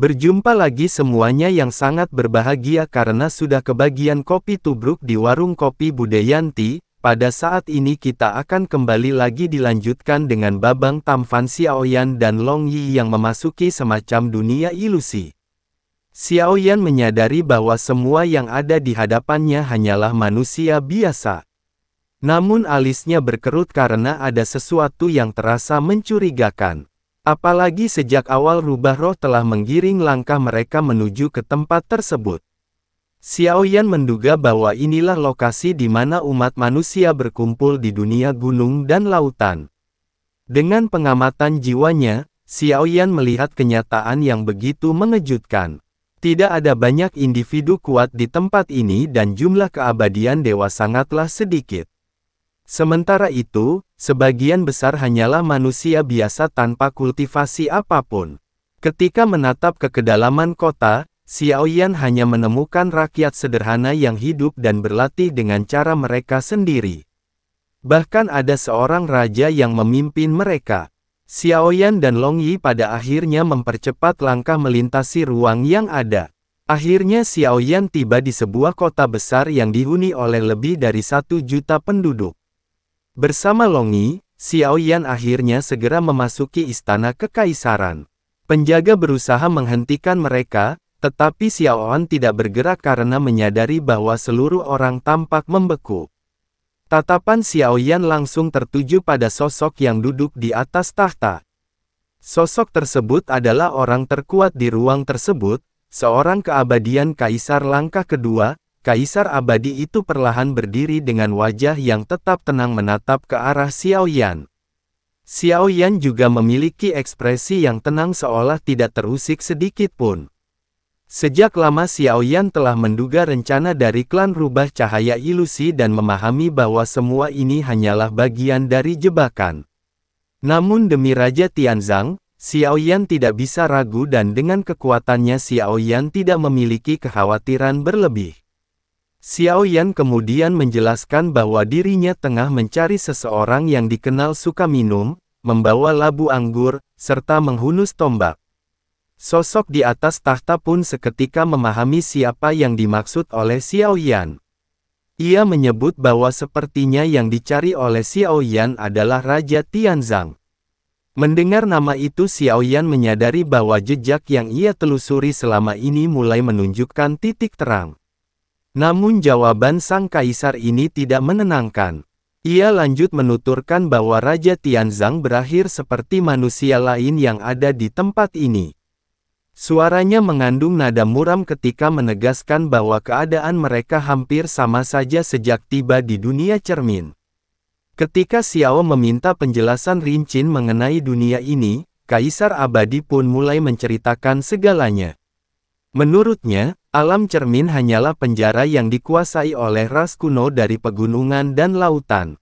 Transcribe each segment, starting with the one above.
Berjumpa lagi semuanya yang sangat berbahagia karena sudah kebagian kopi tubruk di warung kopi Budayanti. Pada saat ini kita akan kembali lagi dilanjutkan dengan Babang Tampan Xiaoyan dan Long Yi yang memasuki semacam dunia ilusi. Xiaoyan menyadari bahwa semua yang ada di hadapannya hanyalah manusia biasa. Namun alisnya berkerut karena ada sesuatu yang terasa mencurigakan. Apalagi sejak awal rubah roh telah menggiring langkah mereka menuju ke tempat tersebut. Xiaoyan menduga bahwa inilah lokasi di mana umat manusia berkumpul di dunia gunung dan lautan. Dengan pengamatan jiwanya, Xiaoyan melihat kenyataan yang begitu mengejutkan. Tidak ada banyak individu kuat di tempat ini dan jumlah keabadian dewa sangatlah sedikit. Sementara itu, sebagian besar hanyalah manusia biasa tanpa kultivasi apapun. Ketika menatap ke kedalaman kota, Xiaoyan hanya menemukan rakyat sederhana yang hidup dan berlatih dengan cara mereka sendiri. Bahkan ada seorang raja yang memimpin mereka. Xiaoyan dan Long Yi pada akhirnya mempercepat langkah melintasi ruang yang ada. Akhirnya Xiaoyan tiba di sebuah kota besar yang dihuni oleh lebih dari 1 juta penduduk. Bersama Long Yi, Xiaoyan akhirnya segera memasuki istana kekaisaran. Penjaga berusaha menghentikan mereka, tetapi Xiaoyan tidak bergerak karena menyadari bahwa seluruh orang tampak membeku. Tatapan Xiaoyan langsung tertuju pada sosok yang duduk di atas tahta. Sosok tersebut adalah orang terkuat di ruang tersebut, seorang keabadian kaisar langkah kedua. Kaisar abadi itu perlahan berdiri dengan wajah yang tetap tenang menatap ke arah Xiaoyan. Xiaoyan juga memiliki ekspresi yang tenang seolah tidak terusik sedikit pun. Sejak lama Xiaoyan telah menduga rencana dari klan rubah cahaya ilusi dan memahami bahwa semua ini hanyalah bagian dari jebakan. Namun demi Raja Tianzang, Xiaoyan tidak bisa ragu dan dengan kekuatannya Xiaoyan tidak memiliki kekhawatiran berlebih. Xiaoyan kemudian menjelaskan bahwa dirinya tengah mencari seseorang yang dikenal suka minum, membawa labu anggur, serta menghunus tombak. Sosok di atas tahta pun seketika memahami siapa yang dimaksud oleh Xiaoyan. Ia menyebut bahwa sepertinya yang dicari oleh Xiaoyan adalah Raja Tianzang. Mendengar nama itu Xiaoyan menyadari bahwa jejak yang ia telusuri selama ini mulai menunjukkan titik terang. Namun jawaban sang kaisar ini tidak menenangkan. Ia lanjut menuturkan bahwa Raja Tianzang berakhir seperti manusia lain yang ada di tempat ini. Suaranya mengandung nada muram ketika menegaskan bahwa keadaan mereka hampir sama saja sejak tiba di dunia cermin. Ketika Xiao meminta penjelasan rinci mengenai dunia ini, Kaisar Abadi pun mulai menceritakan segalanya. Menurutnya, alam cermin hanyalah penjara yang dikuasai oleh ras kuno dari pegunungan dan lautan.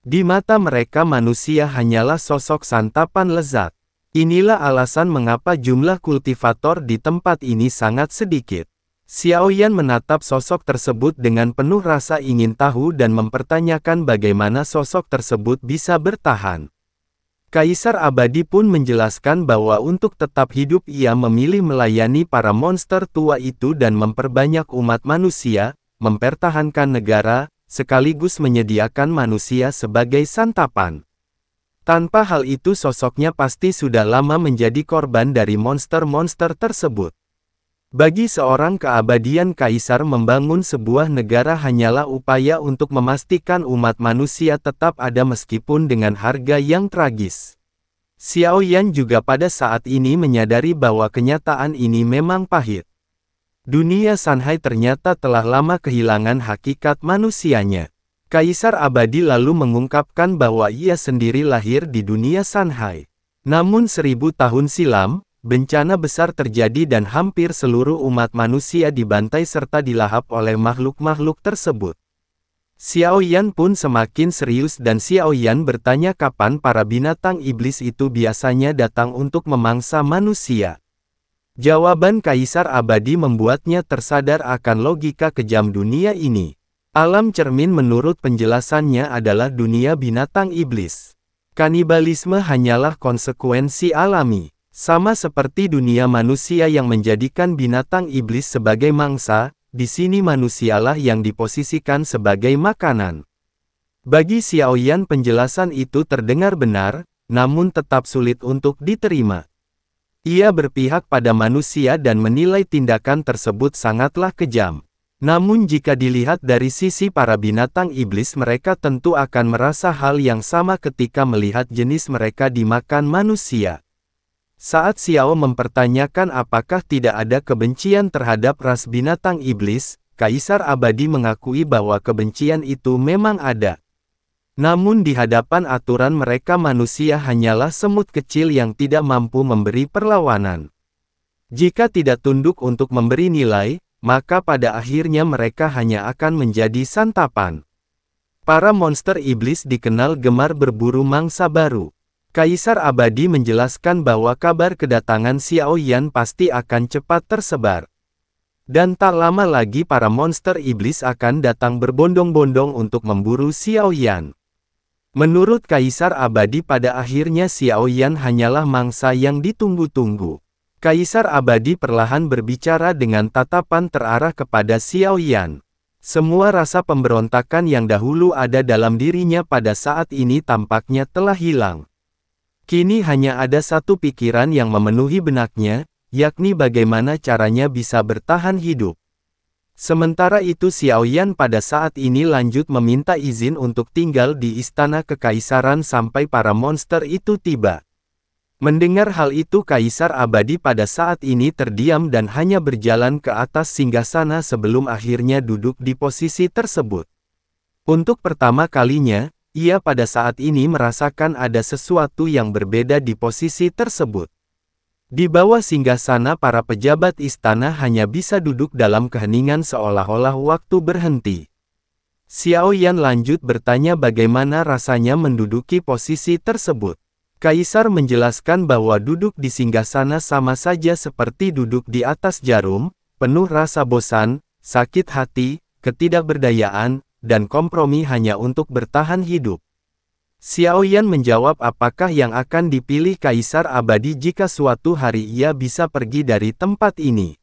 Di mata mereka manusia hanyalah sosok santapan lezat. Inilah alasan mengapa jumlah kultivator di tempat ini sangat sedikit. Xiaoyan menatap sosok tersebut dengan penuh rasa ingin tahu dan mempertanyakan bagaimana sosok tersebut bisa bertahan. Kaisar Abadi pun menjelaskan bahwa untuk tetap hidup ia memilih melayani para monster tua itu dan memperbanyak umat manusia, mempertahankan negara, sekaligus menyediakan manusia sebagai santapan. Tanpa hal itu sosoknya pasti sudah lama menjadi korban dari monster-monster tersebut. Bagi seorang keabadian kaisar membangun sebuah negara hanyalah upaya untuk memastikan umat manusia tetap ada meskipun dengan harga yang tragis. Xiaoyan juga pada saat ini menyadari bahwa kenyataan ini memang pahit. Dunia Sanhai ternyata telah lama kehilangan hakikat manusianya. Kaisar Abadi lalu mengungkapkan bahwa ia sendiri lahir di dunia Sanhai. Namun 1000 tahun silam, bencana besar terjadi dan hampir seluruh umat manusia dibantai serta dilahap oleh makhluk-makhluk tersebut. Xiaoyan pun semakin serius dan Xiaoyan bertanya kapan para binatang iblis itu biasanya datang untuk memangsa manusia. Jawaban Kaisar Abadi membuatnya tersadar akan logika kejam dunia ini. Alam cermin menurut penjelasannya adalah dunia binatang iblis. Kanibalisme hanyalah konsekuensi alami. Sama seperti dunia manusia yang menjadikan binatang iblis sebagai mangsa, di sini manusialah yang diposisikan sebagai makanan. Bagi Xiaoyan penjelasan itu terdengar benar, namun tetap sulit untuk diterima. Ia berpihak pada manusia dan menilai tindakan tersebut sangatlah kejam. Namun jika dilihat dari sisi para binatang iblis, mereka tentu akan merasa hal yang sama ketika melihat jenis mereka dimakan manusia. Saat Xiao mempertanyakan apakah tidak ada kebencian terhadap ras binatang iblis, Kaisar Abadi mengakui bahwa kebencian itu memang ada. Namun di hadapan aturan mereka manusia hanyalah semut kecil yang tidak mampu memberi perlawanan. Jika tidak tunduk untuk memberi nilai, maka pada akhirnya mereka hanya akan menjadi santapan. Para monster iblis dikenal gemar berburu mangsa baru. Kaisar Abadi menjelaskan bahwa kabar kedatangan Xiaoyan pasti akan cepat tersebar. Dan tak lama lagi para monster iblis akan datang berbondong-bondong untuk memburu Xiaoyan. Menurut Kaisar Abadi pada akhirnya Xiaoyan hanyalah mangsa yang ditunggu-tunggu. Kaisar Abadi perlahan berbicara dengan tatapan terarah kepada Xiaoyan. Semua rasa pemberontakan yang dahulu ada dalam dirinya pada saat ini tampaknya telah hilang. Kini hanya ada satu pikiran yang memenuhi benaknya, yakni bagaimana caranya bisa bertahan hidup. Sementara itu Xiaoyan pada saat ini lanjut meminta izin untuk tinggal di istana kekaisaran sampai para monster itu tiba. Mendengar hal itu Kaisar Abadi pada saat ini terdiam dan hanya berjalan ke atas singgasana sebelum akhirnya duduk di posisi tersebut. Untuk pertama kalinya, ia pada saat ini merasakan ada sesuatu yang berbeda di posisi tersebut. Di bawah singgasana para pejabat istana hanya bisa duduk dalam keheningan seolah-olah waktu berhenti. Xiaoyan lanjut bertanya bagaimana rasanya menduduki posisi tersebut. Kaisar menjelaskan bahwa duduk di singgasana sama saja seperti duduk di atas jarum, penuh rasa bosan, sakit hati, ketidakberdayaan, dan kompromi hanya untuk bertahan hidup. Xiaoyan menjawab apakah yang akan dipilih Kaisar Abadi jika suatu hari ia bisa pergi dari tempat ini.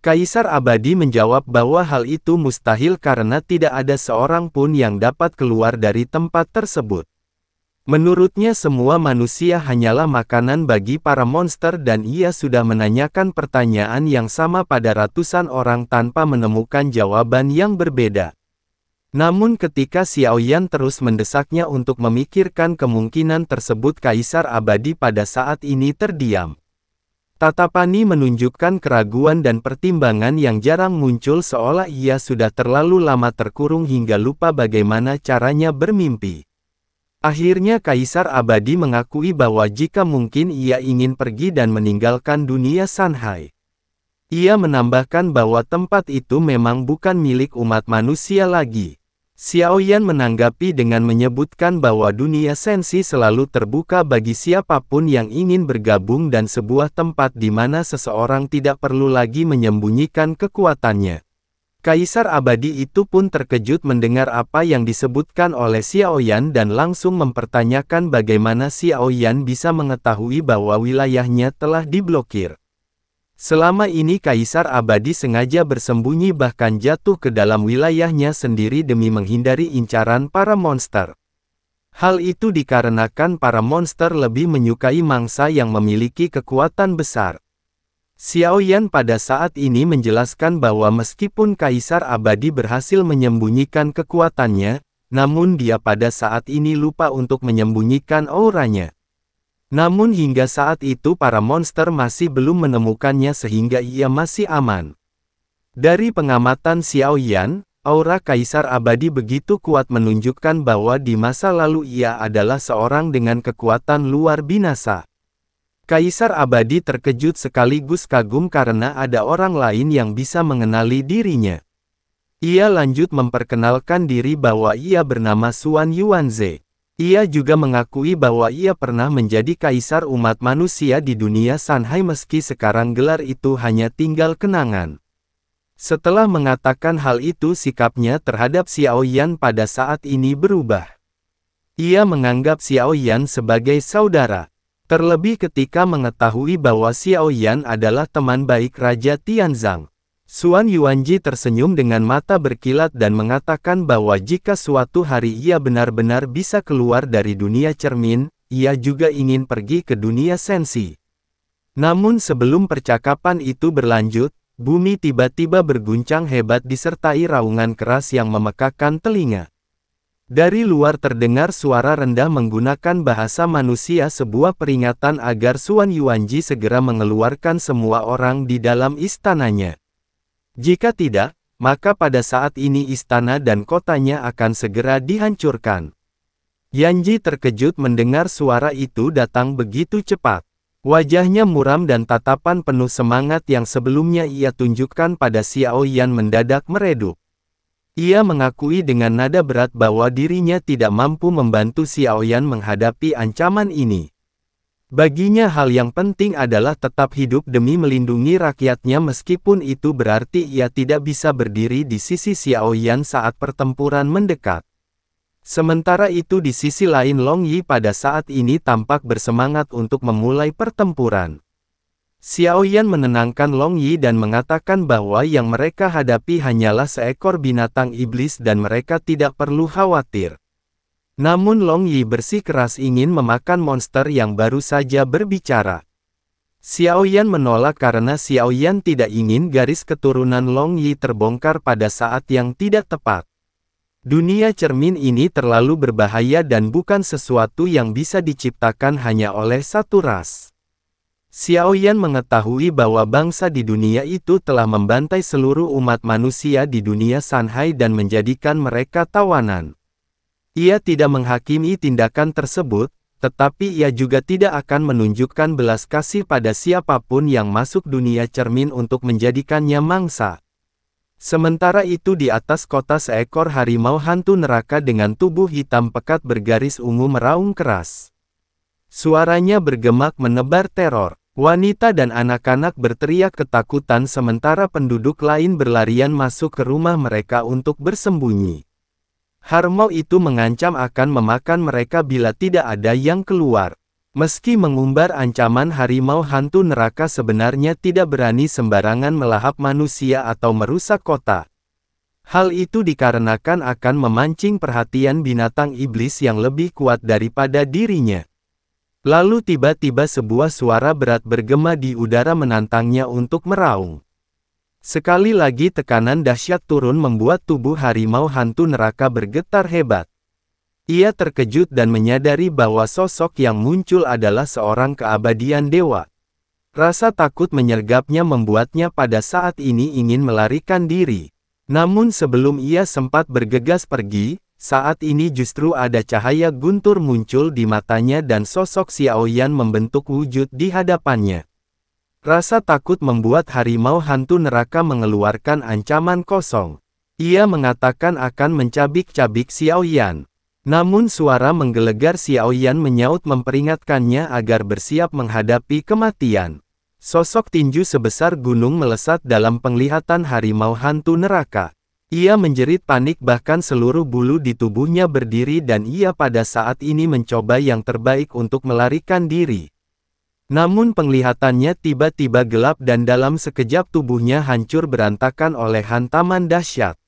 Kaisar Abadi menjawab bahwa hal itu mustahil karena tidak ada seorang pun yang dapat keluar dari tempat tersebut. Menurutnya semua manusia hanyalah makanan bagi para monster dan ia sudah menanyakan pertanyaan yang sama pada ratusan orang tanpa menemukan jawaban yang berbeda. Namun ketika Xiaoyan terus mendesaknya untuk memikirkan kemungkinan tersebut Kaisar Abadi pada saat ini terdiam. Tatapannya menunjukkan keraguan dan pertimbangan yang jarang muncul seolah ia sudah terlalu lama terkurung hingga lupa bagaimana caranya bermimpi. Akhirnya Kaisar Abadi mengakui bahwa jika mungkin ia ingin pergi dan meninggalkan dunia Sanhai. Ia menambahkan bahwa tempat itu memang bukan milik umat manusia lagi. Xiaoyan menanggapi dengan menyebutkan bahwa dunia sensi selalu terbuka bagi siapapun yang ingin bergabung dan sebuah tempat di mana seseorang tidak perlu lagi menyembunyikan kekuatannya. Kaisar Abadi itu pun terkejut mendengar apa yang disebutkan oleh Xiaoyan dan langsung mempertanyakan bagaimana Xiaoyan bisa mengetahui bahwa wilayahnya telah diblokir. Selama ini Kaisar Abadi sengaja bersembunyi bahkan jatuh ke dalam wilayahnya sendiri demi menghindari incaran para monster. Hal itu dikarenakan para monster lebih menyukai mangsa yang memiliki kekuatan besar. Xiaoyan pada saat ini menjelaskan bahwa meskipun Kaisar Abadi berhasil menyembunyikan kekuatannya, namun dia pada saat ini lupa untuk menyembunyikan auranya. Namun hingga saat itu para monster masih belum menemukannya sehingga ia masih aman. Dari pengamatan Xiaoyan, aura Kaisar Abadi begitu kuat menunjukkan bahwa di masa lalu ia adalah seorang dengan kekuatan luar binasa. Kaisar Abadi terkejut sekaligus kagum karena ada orang lain yang bisa mengenali dirinya. Ia lanjut memperkenalkan diri bahwa ia bernama Xuan Yuanze. Ia juga mengakui bahwa ia pernah menjadi kaisar umat manusia di dunia Sanhai meski sekarang gelar itu hanya tinggal kenangan. Setelah mengatakan hal itu sikapnya terhadap Xiaoyan pada saat ini berubah. Ia menganggap Xiaoyan sebagai saudara. Terlebih ketika mengetahui bahwa Xiao Yan adalah teman baik Raja Tianzang. Xuan Yuanji tersenyum dengan mata berkilat dan mengatakan bahwa jika suatu hari ia benar-benar bisa keluar dari dunia cermin, ia juga ingin pergi ke dunia sensi. Namun sebelum percakapan itu berlanjut, bumi tiba-tiba berguncang hebat disertai raungan keras yang memekakan telinga. Dari luar terdengar suara rendah menggunakan bahasa manusia, sebuah peringatan agar Xuan Yuanji segera mengeluarkan semua orang di dalam istananya. Jika tidak, maka pada saat ini istana dan kotanya akan segera dihancurkan. Yanji terkejut mendengar suara itu datang begitu cepat. Wajahnya muram dan tatapan penuh semangat yang sebelumnya ia tunjukkan pada Xiao Yan mendadak meredup. Ia mengakui dengan nada berat bahwa dirinya tidak mampu membantu Xiao Yan menghadapi ancaman ini. Baginya hal yang penting adalah tetap hidup demi melindungi rakyatnya, meskipun itu berarti ia tidak bisa berdiri di sisi Xiao Yan saat pertempuran mendekat. Sementara itu di sisi lain Long Yi pada saat ini tampak bersemangat untuk memulai pertempuran. Xiao Yan menenangkan Long Yi dan mengatakan bahwa yang mereka hadapi hanyalah seekor binatang iblis dan mereka tidak perlu khawatir. Namun Long Yi bersikeras ingin memakan monster yang baru saja berbicara. Xiao Yan menolak karena Xiao Yan tidak ingin garis keturunan Long Yi terbongkar pada saat yang tidak tepat. Dunia cermin ini terlalu berbahaya dan bukan sesuatu yang bisa diciptakan hanya oleh satu ras. Xiao Yan mengetahui bahwa bangsa di dunia itu telah membantai seluruh umat manusia di dunia Sanhai dan menjadikan mereka tawanan. Ia tidak menghakimi tindakan tersebut, tetapi ia juga tidak akan menunjukkan belas kasih pada siapapun yang masuk dunia cermin untuk menjadikannya mangsa. Sementara itu di atas kota seekor harimau hantu neraka dengan tubuh hitam pekat bergaris ungu meraung keras. Suaranya bergemak menebar teror. Wanita dan anak-anak berteriak ketakutan sementara penduduk lain berlarian masuk ke rumah mereka untuk bersembunyi. Harimau itu mengancam akan memakan mereka bila tidak ada yang keluar. Meski mengumbar ancaman, harimau hantu neraka sebenarnya tidak berani sembarangan melahap manusia atau merusak kota. Hal itu dikarenakan akan memancing perhatian binatang iblis yang lebih kuat daripada dirinya. Lalu tiba-tiba sebuah suara berat bergema di udara menantangnya untuk meraung. Sekali lagi tekanan dahsyat turun membuat tubuh harimau hantu neraka bergetar hebat. Ia terkejut dan menyadari bahwa sosok yang muncul adalah seorang keabadian dewa. Rasa takut menyergapnya membuatnya pada saat ini ingin melarikan diri. Namun sebelum ia sempat bergegas pergi, saat ini justru ada cahaya guntur muncul di matanya dan sosok Xiao Yan membentuk wujud di hadapannya. Rasa takut membuat harimau hantu neraka mengeluarkan ancaman kosong. Ia mengatakan akan mencabik-cabik Xiao Yan. Namun suara menggelegar Xiao Yan menyaut memperingatkannya agar bersiap menghadapi kematian. Sosok tinju sebesar gunung melesat dalam penglihatan harimau hantu neraka. Ia menjerit panik, bahkan seluruh bulu di tubuhnya berdiri dan ia pada saat ini mencoba yang terbaik untuk melarikan diri. Namun penglihatannya tiba-tiba gelap dan dalam sekejap tubuhnya hancur berantakan oleh hantaman dahsyat.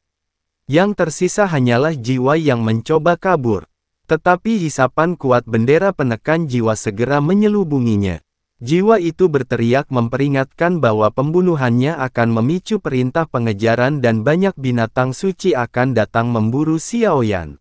Yang tersisa hanyalah jiwa yang mencoba kabur. Tetapi hisapan kuat bendera penekan jiwa segera menyelubunginya. Jiwa itu berteriak memperingatkan bahwa pembunuhannya akan memicu perintah pengejaran dan banyak binatang suci akan datang memburu Xiao Yan.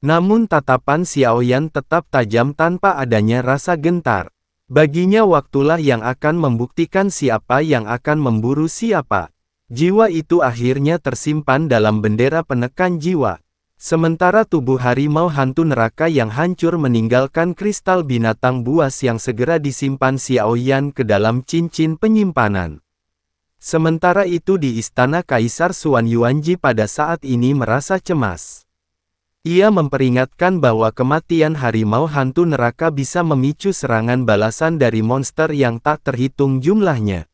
Namun tatapan Xiao Yan tetap tajam tanpa adanya rasa gentar. Baginya waktulah yang akan membuktikan siapa yang akan memburu siapa. Jiwa itu akhirnya tersimpan dalam bendera penekan jiwa. Sementara tubuh harimau hantu neraka yang hancur meninggalkan kristal binatang buas yang segera disimpan Xiao Yan ke dalam cincin penyimpanan. Sementara itu di istana Kaisar Xuan Yuanji pada saat ini merasa cemas. Ia memperingatkan bahwa kematian harimau hantu neraka bisa memicu serangan balasan dari monster yang tak terhitung jumlahnya.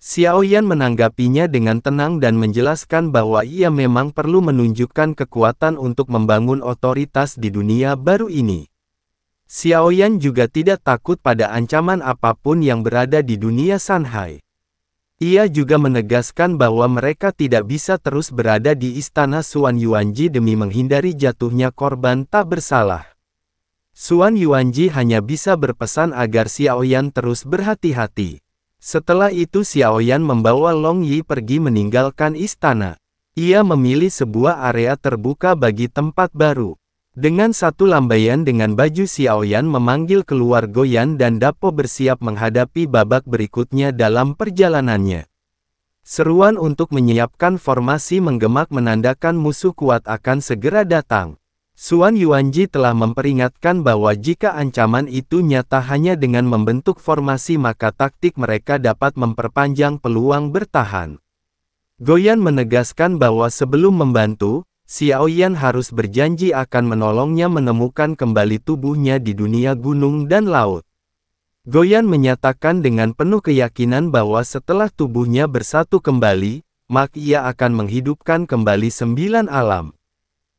Xiao Yan menanggapinya dengan tenang dan menjelaskan bahwa ia memang perlu menunjukkan kekuatan untuk membangun otoritas di dunia baru ini. Xiaoyan juga tidak takut pada ancaman apapun yang berada di dunia Sanhai. Ia juga menegaskan bahwa mereka tidak bisa terus berada di istana Xuan Yuanji demi menghindari jatuhnya korban tak bersalah. Xuan Yuanji hanya bisa berpesan agar Xiaoyan terus berhati-hati. Setelah itu Xiaoyan membawa Long Yi pergi meninggalkan istana. Ia memilih sebuah area terbuka bagi tempat baru. Dengan satu lambaian dengan baju Xiaoyan memanggil keluar Goyan dan Dapo bersiap menghadapi babak berikutnya dalam perjalanannya. Seruan untuk menyiapkan formasi menggemak menandakan musuh kuat akan segera datang. Xuan Yuanji telah memperingatkan bahwa jika ancaman itu nyata hanya dengan membentuk formasi maka taktik mereka dapat memperpanjang peluang bertahan. Goyan menegaskan bahwa sebelum membantu, Xiaoyan harus berjanji akan menolongnya menemukan kembali tubuhnya di dunia gunung dan laut. Goyan menyatakan dengan penuh keyakinan bahwa setelah tubuhnya bersatu kembali, maka ia akan menghidupkan kembali 9 alam.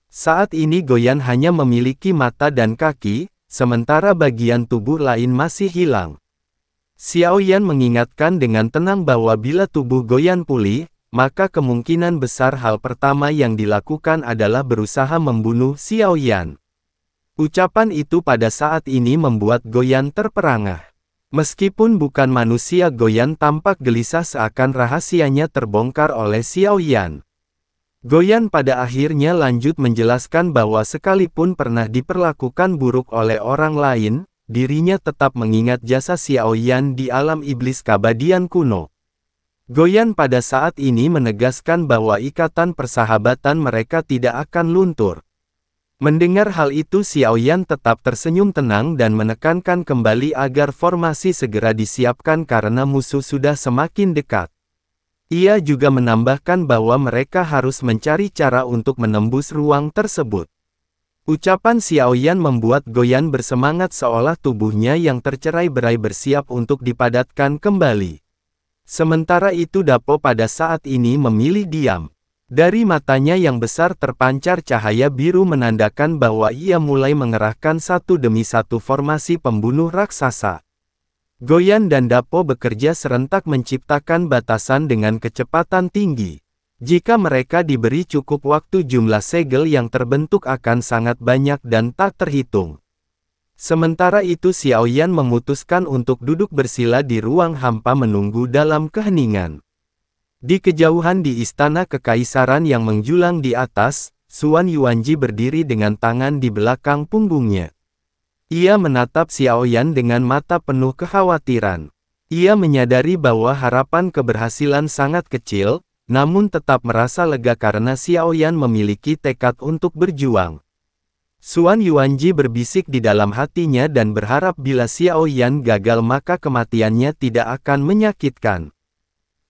Saat ini Goyan hanya memiliki mata dan kaki, sementara bagian tubuh lain masih hilang. Xiaoyan mengingatkan dengan tenang bahwa bila tubuh Goyan pulih, maka kemungkinan besar hal pertama yang dilakukan adalah berusaha membunuh Xiaoyan. Ucapan itu pada saat ini membuat Goyan terperangah. Meskipun bukan manusia, Goyan tampak gelisah seakan rahasianya terbongkar oleh Xiaoyan. Goyan pada akhirnya lanjut menjelaskan bahwa sekalipun pernah diperlakukan buruk oleh orang lain, dirinya tetap mengingat jasa Xiaoyan di alam iblis keabadian kuno. Goyan pada saat ini menegaskan bahwa ikatan persahabatan mereka tidak akan luntur. Mendengar hal itu Xiaoyan tetap tersenyum tenang dan menekankan kembali agar formasi segera disiapkan karena musuh sudah semakin dekat. Ia juga menambahkan bahwa mereka harus mencari cara untuk menembus ruang tersebut. Ucapan Xiaoyan membuat Goyan bersemangat seolah tubuhnya yang tercerai-berai bersiap untuk dipadatkan kembali. Sementara itu Dapo pada saat ini memilih diam. Dari matanya yang besar terpancar cahaya biru menandakan bahwa ia mulai mengerahkan satu demi satu formasi pembunuh raksasa. Goyan dan Dapo bekerja serentak menciptakan batasan dengan kecepatan tinggi. Jika mereka diberi cukup waktu, jumlah segel yang terbentuk akan sangat banyak dan tak terhitung. Sementara itu Xiaoyan memutuskan untuk duduk bersila di ruang hampa menunggu dalam keheningan. Di kejauhan di istana kekaisaran yang menjulang di atas, Xuan Yuanji berdiri dengan tangan di belakang punggungnya. Ia menatap Xiaoyan dengan mata penuh kekhawatiran. Ia menyadari bahwa harapan keberhasilan sangat kecil, namun tetap merasa lega karena Xiaoyan memiliki tekad untuk berjuang. Xuan Yuanji berbisik di dalam hatinya dan berharap bila Xiaoyan gagal maka kematiannya tidak akan menyakitkan.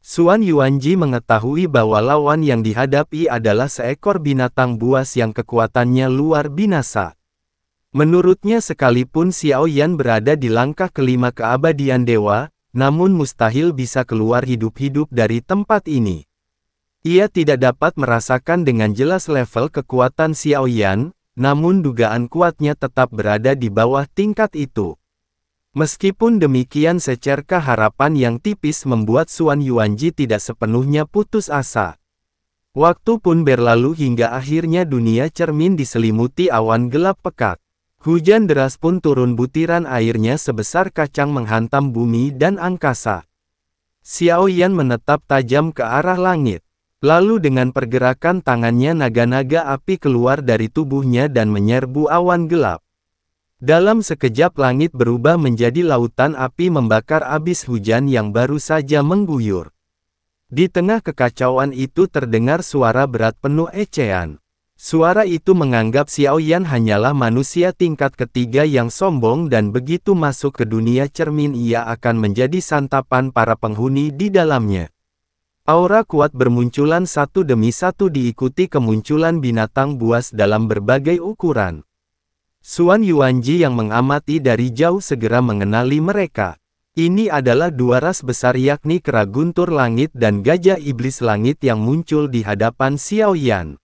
Xuan Yuanji mengetahui bahwa lawan yang dihadapi adalah seekor binatang buas yang kekuatannya luar binasa. Menurutnya sekalipun Xiaoyan berada di langkah kelima keabadian dewa, namun mustahil bisa keluar hidup-hidup dari tempat ini. Ia tidak dapat merasakan dengan jelas level kekuatan Xiaoyan, namun dugaan kuatnya tetap berada di bawah tingkat itu. Meskipun demikian secerkah harapan yang tipis membuat Xuan Yuanji tidak sepenuhnya putus asa. Waktu pun berlalu hingga akhirnya dunia cermin diselimuti awan gelap pekat. Hujan deras pun turun, butiran airnya sebesar kacang menghantam bumi dan angkasa. Xiaoyan menatap tajam ke arah langit. Lalu dengan pergerakan tangannya naga-naga api keluar dari tubuhnya dan menyerbu awan gelap. Dalam sekejap langit berubah menjadi lautan api membakar abis hujan yang baru saja mengguyur. Di tengah kekacauan itu terdengar suara berat penuh ecehan. Suara itu menganggap Xiaoyan hanyalah manusia tingkat ketiga yang sombong dan begitu masuk ke dunia cermin ia akan menjadi santapan para penghuni di dalamnya. Aura kuat bermunculan satu demi satu diikuti kemunculan binatang buas dalam berbagai ukuran. Xuan Yuanji yang mengamati dari jauh segera mengenali mereka. Ini adalah dua ras besar yakni kera guntur langit dan gajah iblis langit yang muncul di hadapan Xiaoyan.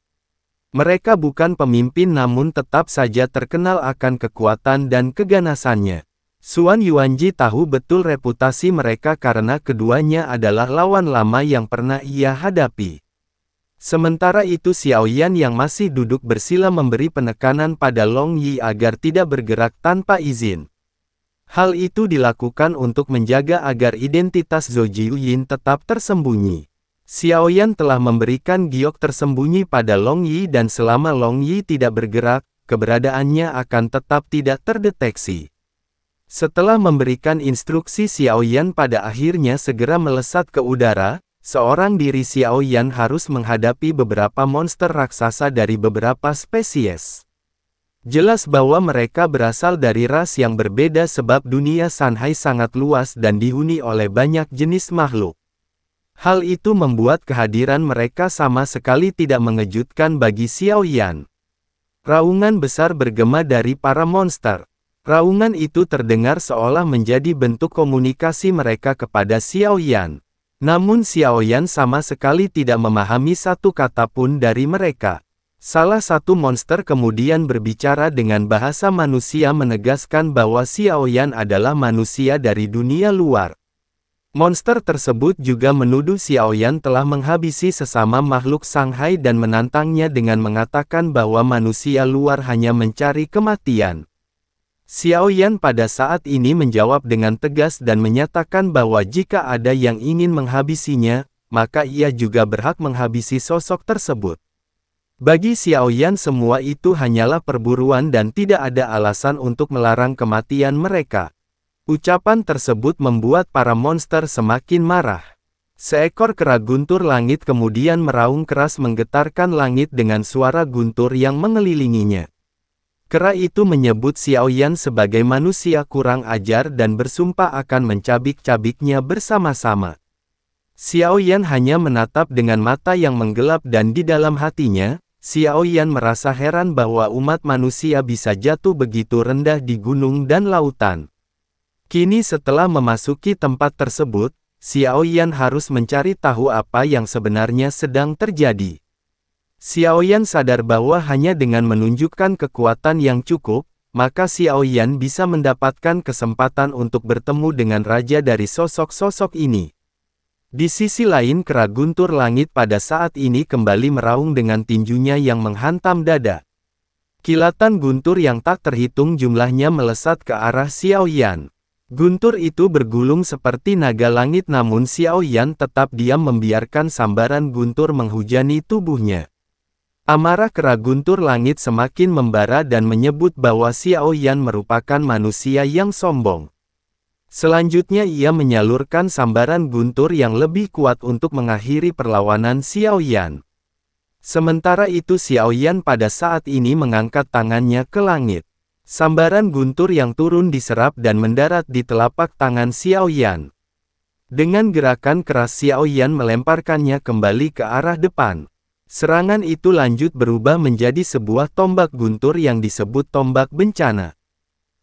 Mereka bukan pemimpin namun tetap saja terkenal akan kekuatan dan keganasannya. Xuan Yuanji tahu betul reputasi mereka karena keduanya adalah lawan lama yang pernah ia hadapi. Sementara itu Xiao Yan yang masih duduk bersila memberi penekanan pada Long Yi agar tidak bergerak tanpa izin. Hal itu dilakukan untuk menjaga agar identitas Zhou Jiuyin tetap tersembunyi. Xiao Yan telah memberikan giok tersembunyi pada Long Yi dan selama Long Yi tidak bergerak, keberadaannya akan tetap tidak terdeteksi. Setelah memberikan instruksi Xiao Yan pada akhirnya segera melesat ke udara, seorang diri Xiao Yan harus menghadapi beberapa monster raksasa dari beberapa spesies. Jelas bahwa mereka berasal dari ras yang berbeda sebab dunia Sanhai sangat luas dan dihuni oleh banyak jenis makhluk. Hal itu membuat kehadiran mereka sama sekali tidak mengejutkan bagi Xiao Yan. Raungan besar bergema dari para monster. Raungan itu terdengar seolah menjadi bentuk komunikasi mereka kepada Xiao Yan. Namun Xiao Yan sama sekali tidak memahami satu kata pun dari mereka. Salah satu monster kemudian berbicara dengan bahasa manusia menegaskan bahwa Xiao Yan adalah manusia dari dunia luar. Monster tersebut juga menuduh Xiao Yan telah menghabisi sesama makhluk Sanghai dan menantangnya dengan mengatakan bahwa manusia luar hanya mencari kematian. Xiao Yan pada saat ini menjawab dengan tegas dan menyatakan bahwa jika ada yang ingin menghabisinya, maka ia juga berhak menghabisi sosok tersebut. Bagi Xiao Yan semua itu hanyalah perburuan dan tidak ada alasan untuk melarang kematian mereka. Ucapan tersebut membuat para monster semakin marah. Seekor kera guntur langit kemudian meraung keras menggetarkan langit dengan suara guntur yang mengelilinginya. Kera itu menyebut Xiao Yan sebagai manusia kurang ajar dan bersumpah akan mencabik-cabiknya bersama-sama. Xiao Yan hanya menatap dengan mata yang menggelap dan di dalam hatinya, Xiao Yan merasa heran bahwa umat manusia bisa jatuh begitu rendah di gunung dan lautan. Kini setelah memasuki tempat tersebut, Xiao Yan harus mencari tahu apa yang sebenarnya sedang terjadi. Xiao Yan sadar bahwa hanya dengan menunjukkan kekuatan yang cukup, maka Xiao Yan bisa mendapatkan kesempatan untuk bertemu dengan raja dari sosok-sosok ini. Di sisi lain kera guntur langit pada saat ini kembali meraung dengan tinjunya yang menghantam dada. Kilatan guntur yang tak terhitung jumlahnya melesat ke arah Xiao Yan. Guntur itu bergulung seperti naga langit namun Xiao Yan tetap diam membiarkan sambaran guntur menghujani tubuhnya. Amarah kera guntur langit semakin membara dan menyebut bahwa Xiao Yan merupakan manusia yang sombong. Selanjutnya ia menyalurkan sambaran guntur yang lebih kuat untuk mengakhiri perlawanan Xiao Yan. Sementara itu Xiao Yan pada saat ini mengangkat tangannya ke langit. Sambaran guntur yang turun diserap dan mendarat di telapak tangan Xiao Yan. Dengan gerakan keras Xiao Yan melemparkannya kembali ke arah depan. Serangan itu lanjut berubah menjadi sebuah tombak guntur yang disebut tombak bencana.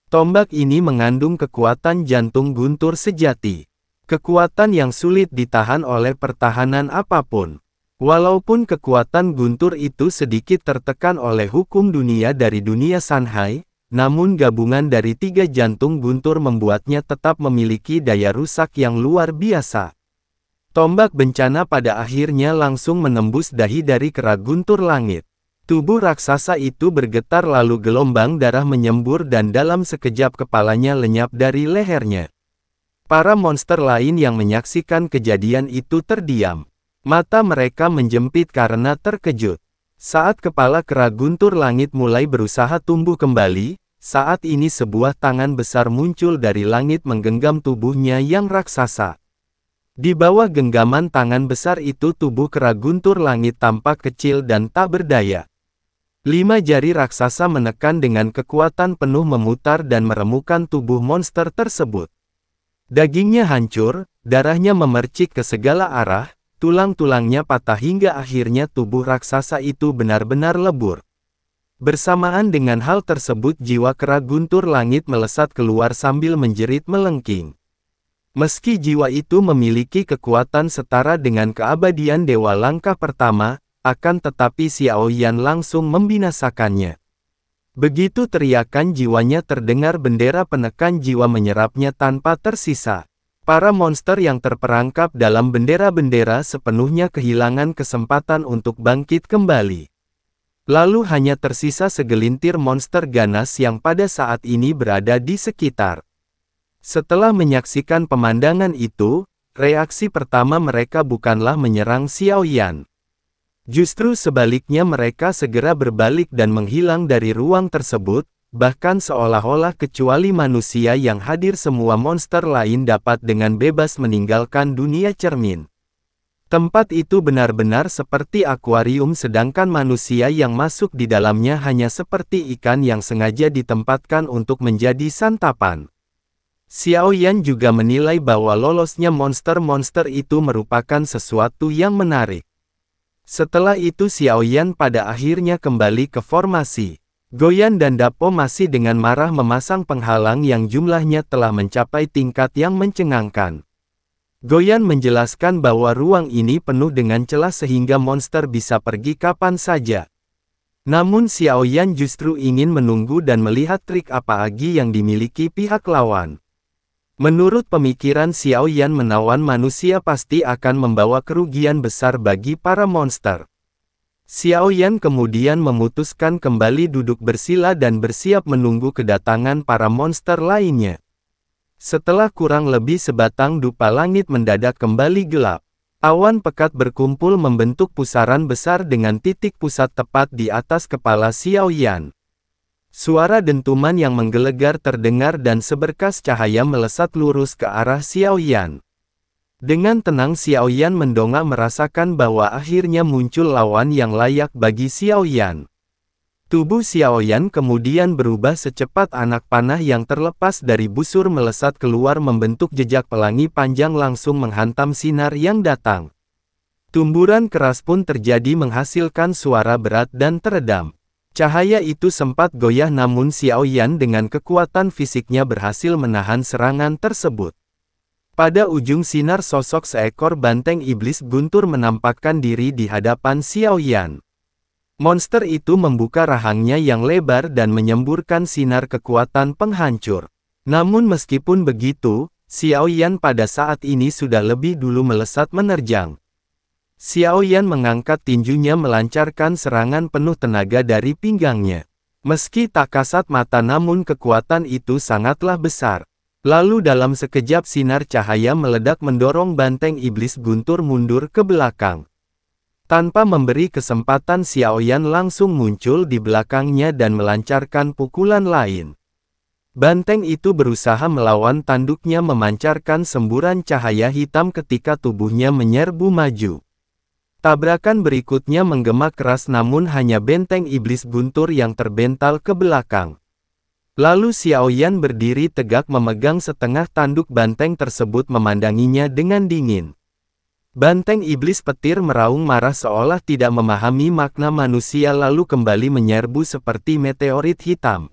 Tombak ini mengandung kekuatan jantung guntur sejati. Kekuatan yang sulit ditahan oleh pertahanan apapun. Walaupun kekuatan guntur itu sedikit tertekan oleh hukum dunia dari dunia Sanhai, namun gabungan dari tiga jantung guntur membuatnya tetap memiliki daya rusak yang luar biasa. Tombak bencana pada akhirnya langsung menembus dahi dari kera guntur langit. Tubuh raksasa itu bergetar lalu gelombang darah menyembur dan dalam sekejap kepalanya lenyap dari lehernya. Para monster lain yang menyaksikan kejadian itu terdiam. Mata mereka menjepit karena terkejut. Saat kepala kera guntur langit mulai berusaha tumbuh kembali, saat ini sebuah tangan besar muncul dari langit menggenggam tubuhnya yang raksasa. Di bawah genggaman tangan besar itu tubuh kera guntur langit tampak kecil dan tak berdaya. 5 jari raksasa menekan dengan kekuatan penuh memutar dan meremukkan tubuh monster tersebut. Dagingnya hancur, darahnya memercik ke segala arah, tulang-tulangnya patah hingga akhirnya tubuh raksasa itu benar-benar lebur. Bersamaan dengan hal tersebut jiwa kera guntur langit melesat keluar sambil menjerit melengking. Meski jiwa itu memiliki kekuatan setara dengan keabadian Dewa Langkah Pertama, akan tetapi Xiao Yan langsung membinasakannya. Begitu teriakan jiwanya terdengar, bendera penekan jiwa menyerapnya tanpa tersisa. Para monster yang terperangkap dalam bendera-bendera sepenuhnya kehilangan kesempatan untuk bangkit kembali. Lalu hanya tersisa segelintir monster ganas yang pada saat ini berada di sekitar. Setelah menyaksikan pemandangan itu, reaksi pertama mereka bukanlah menyerang Xiao Yan. Justru sebaliknya mereka segera berbalik dan menghilang dari ruang tersebut. Bahkan seolah-olah kecuali manusia yang hadir semua monster lain dapat dengan bebas meninggalkan dunia cermin. Tempat itu benar-benar seperti akuarium sedangkan manusia yang masuk di dalamnya hanya seperti ikan yang sengaja ditempatkan untuk menjadi santapan. Xiao Yan juga menilai bahwa lolosnya monster-monster itu merupakan sesuatu yang menarik. Setelah itu Xiao Yan pada akhirnya kembali ke formasi. Goyan dan Dapo masih dengan marah memasang penghalang yang jumlahnya telah mencapai tingkat yang mencengangkan. Goyan menjelaskan bahwa ruang ini penuh dengan celah sehingga monster bisa pergi kapan saja. Namun Xiao Yan justru ingin menunggu dan melihat trik apa lagi yang dimiliki pihak lawan. Menurut pemikiran Xiao Yan, menawan manusia pasti akan membawa kerugian besar bagi para monster. Xiao Yan kemudian memutuskan kembali duduk bersila dan bersiap menunggu kedatangan para monster lainnya. Setelah kurang lebih sebatang dupa, langit mendadak kembali gelap. Awan pekat berkumpul membentuk pusaran besar dengan titik pusat tepat di atas kepala Xiao Yan. Suara dentuman yang menggelegar terdengar dan seberkas cahaya melesat lurus ke arah Xiao Yan. Dengan tenang Xiao Yan mendongak merasakan bahwa akhirnya muncul lawan yang layak bagi Xiao Yan. Tubuh Xiao Yan kemudian berubah secepat anak panah yang terlepas dari busur melesat keluar membentuk jejak pelangi panjang langsung menghantam sinar yang datang. Tumburan keras pun terjadi menghasilkan suara berat dan teredam. Cahaya itu sempat goyah namun Xiao Yan dengan kekuatan fisiknya berhasil menahan serangan tersebut. Pada ujung sinar sosok seekor banteng iblis guntur menampakkan diri di hadapan Xiao Yan. Monster itu membuka rahangnya yang lebar dan menyemburkan sinar kekuatan penghancur. Namun meskipun begitu, Xiao Yan pada saat ini sudah lebih dulu melesat menerjang. Xiao Yan mengangkat tinjunya melancarkan serangan penuh tenaga dari pinggangnya. Meski tak kasat mata namun kekuatan itu sangatlah besar. Lalu dalam sekejap sinar cahaya meledak mendorong banteng iblis guntur mundur ke belakang. Tanpa memberi kesempatan Xiao Yan langsung muncul di belakangnya dan melancarkan pukulan lain. Banteng itu berusaha melawan tanduknya memancarkan semburan cahaya hitam ketika tubuhnya menyerbu maju. Tabrakan berikutnya menggema keras namun hanya benteng iblis guntur yang terbental ke belakang. Lalu Xiao Yan berdiri tegak memegang setengah tanduk banteng tersebut memandanginya dengan dingin. Banteng iblis petir meraung marah seolah tidak memahami makna manusia lalu kembali menyerbu seperti meteorit hitam.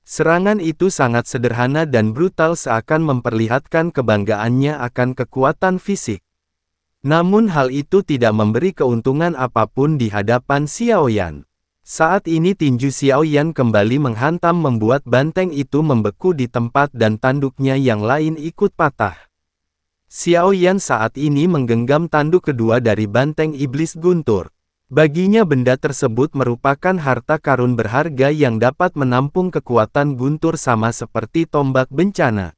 Serangan itu sangat sederhana dan brutal seakan memperlihatkan kebanggaannya akan kekuatan fisik. Namun hal itu tidak memberi keuntungan apapun di hadapan Xiao Yan. Saat ini tinju Xiao Yan kembali menghantam membuat banteng itu membeku di tempat dan tanduknya yang lain ikut patah. Xiao Yan saat ini menggenggam tanduk kedua dari banteng iblis guntur. Baginya benda tersebut merupakan harta karun berharga yang dapat menampung kekuatan guntur sama seperti tombak bencana.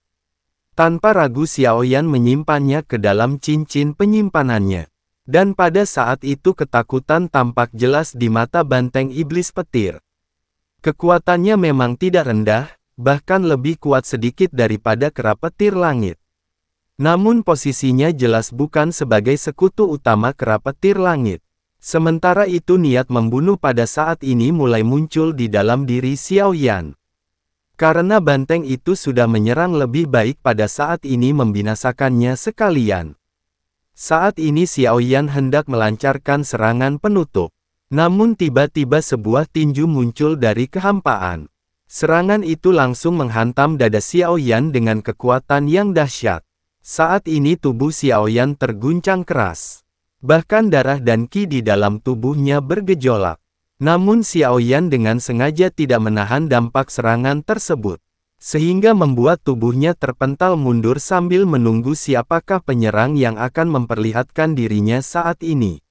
Tanpa ragu Xiao Yan menyimpannya ke dalam cincin penyimpanannya. Dan pada saat itu ketakutan tampak jelas di mata banteng iblis petir. Kekuatannya memang tidak rendah, bahkan lebih kuat sedikit daripada kera petir langit. Namun posisinya jelas bukan sebagai sekutu utama kera petir langit. Sementara itu niat membunuh pada saat ini mulai muncul di dalam diri Xiao Yan. Karena banteng itu sudah menyerang, lebih baik pada saat ini membinasakannya sekalian. Saat ini Xiao Yan hendak melancarkan serangan penutup. Namun tiba-tiba sebuah tinju muncul dari kehampaan. Serangan itu langsung menghantam dada Xiao Yan dengan kekuatan yang dahsyat. Saat ini tubuh Xiao Yan terguncang keras. Bahkan darah dan qi di dalam tubuhnya bergejolak. Namun Xiao Yan dengan sengaja tidak menahan dampak serangan tersebut, sehingga membuat tubuhnya terpental mundur sambil menunggu siapakah penyerang yang akan memperlihatkan dirinya saat ini.